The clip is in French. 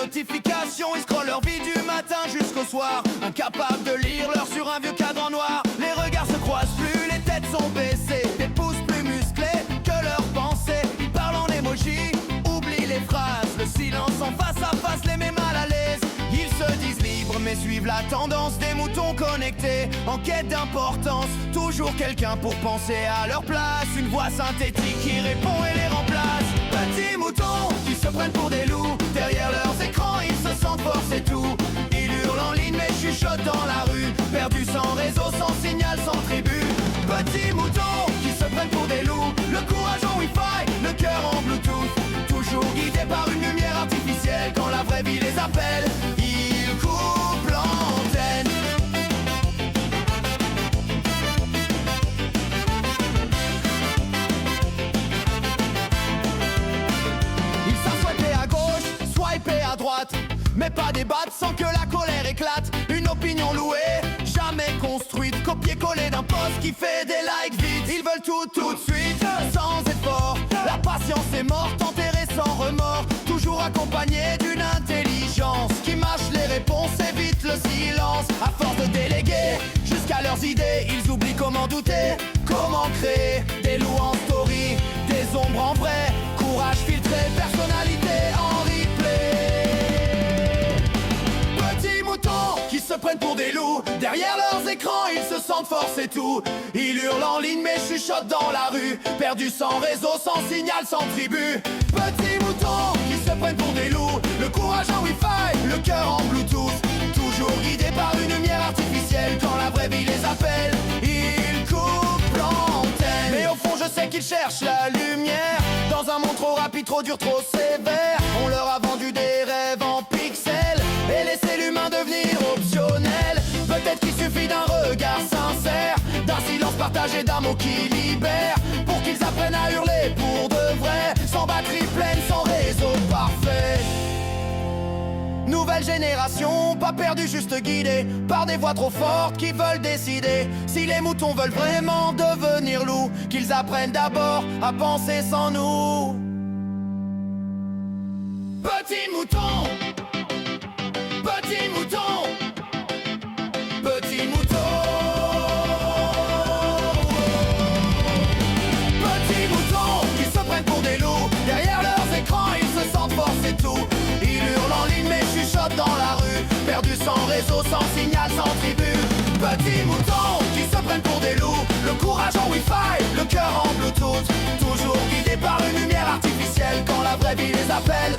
notifications, ils scrollent leur vie du matin jusqu'au soir, incapables de lire l'heure sur un vieux cadran noir. Les regards se croisent plus, les têtes sont baissées, des pouces plus musclés que leurs pensées. Ils parlent en émoji, oublient les phrases, le silence en face à face les met mal à l'aise. Ils se disent libres mais suivent la tendance des moutons connectés, en quête d'importance, toujours quelqu'un pour penser à leur place. Une voix synthétique qui répond et les remplace. Petits moutons qui se prennent pour des loups, derrière leurs écrans ils se sentent force et tout. Ils hurlent en ligne mais chuchotent dans la rue, perdus sans réseau, sans signal, sans tribu. Petits moutons qui se prennent pour des loups, le courage en wifi, le cœur en bluetooth, toujours guidés par une lumière artificielle. Quand la vraie vie les appelle, ils coupent l'antenne. Ils savent swiper à gauche, swiper à droite, mais pas débattre sans que la colère éclate. Une opinion louée, jamais construite, copier-coller d'un post qui fait des likes vite. Ils veulent tout de suite, sans effort. La patience est morte, enterrée sans remords, toujours accompagnée d'une intelligence qui mâche les réponses, évite le silence. À force de déléguer jusqu'à leurs idées, ils oublient comment douter, comment créer des loups en story, des ombres en vrai, courage filtré, personnalité en replay. Petits moutons qui se prennent pour des loups, derrière leurs écrans ils se sentent force et tout. Ils hurlent en ligne mais chuchotent dans la rue, perdus sans réseau, sans signal, sans tribu. Petits moutons qui se prennent pour des loups, le courage en wifi, le cœur en bluetooth, toujours guidés par une lumière artificielle. Quand la vraie vie les appelle, ils coupent l'antenne. Mais au fond je sais qu'ils cherchent la lumière, dans un monde trop rapide, trop dur, trop sévère. On leur a vendu des rêves en pixels et laissé l'humain devenir optionnel. Peut-être qu'il suffit d'un regard sincère, d'un silence partagé, d'un mot qui libère, pour qu'ils apprennent à hurler pour de vrai, sans batterie pleine, sans réseau parfait. Nouvelle génération, pas perdue, juste guidée par des voix trop fortes qui veulent décider. Si les moutons veulent vraiment devenir loups, qu'ils apprennent d'abord à penser sans nous. Petits moutons, petits moutons, petits moutons. Petits moutons qui se prennent pour des loups, derrière leurs écrans ils se sentent force et tout. Ils hurlent en ligne mais chuchotent dans la rue, perdus sans réseau, sans signal, sans tribu. Petits moutons qui se prennent pour des loups, le courage en wifi, le cœur en bluetooth, toujours guidés par une lumière artificielle. Quand la vraie vie les appelle,